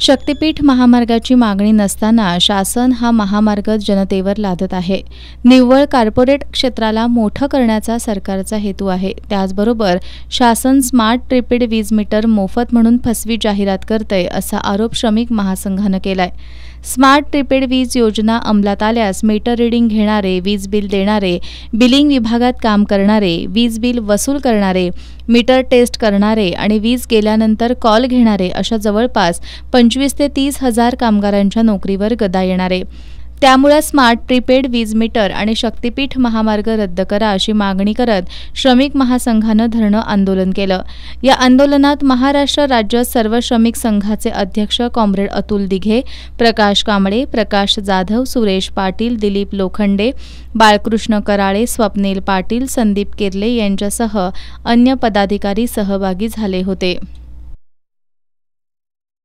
शक्तीपीठ महामार्गाची मागणी नसताना शासन हा महामार्ग जनतेवर लादत आहे। निव्वळ कॉर्पोरेट क्षेत्राला मोठं करण्याचा सरकारचा हेतू आहे। त्याचबरोबर शासन स्मार्ट प्रीपेड वीज मीटर मोफत म्हणून फसवी जाहिरात करतंय असा आरोप श्रमिक महासंघानं केलाय। स्मार्ट प्रीपेड वीज योजना अंमलात आल्यास मीटर रीडिंग घेणारे, वीज बिल देणारे, बिलिंग विभागात काम करणारे, वीज बिल वसूल करणारे, मीटर टेस्ट करणारे आणि वीज गेल्यानंतर कॉल घेणारे अशा जवळपास 25 ते 30 हजार कामगारांच्या नोकरीवर गदा येणार आहे। त्यामुळे स्मार्ट प्रीपेड वीज मीटर आणि शक्तीपीठ महामार्ग रद्द करा अशी मागणी करत श्रमिक महासंघानं धरणं आंदोलन केलं। या आंदोलनात महाराष्ट्र राज्य सर्व श्रमिक संघाचे अध्यक्ष कॉम्रेड अतुल दिघे, प्रकाश कांबळे, प्रकाश जाधव, सुरेश पाटील, दिलीप लोखंडे, बाळकृष्ण कराळे, स्वप्नील पाटील, संदीप केर्ले यांच्यासह अन्य पदाधिकारी सहभागी झाले होते।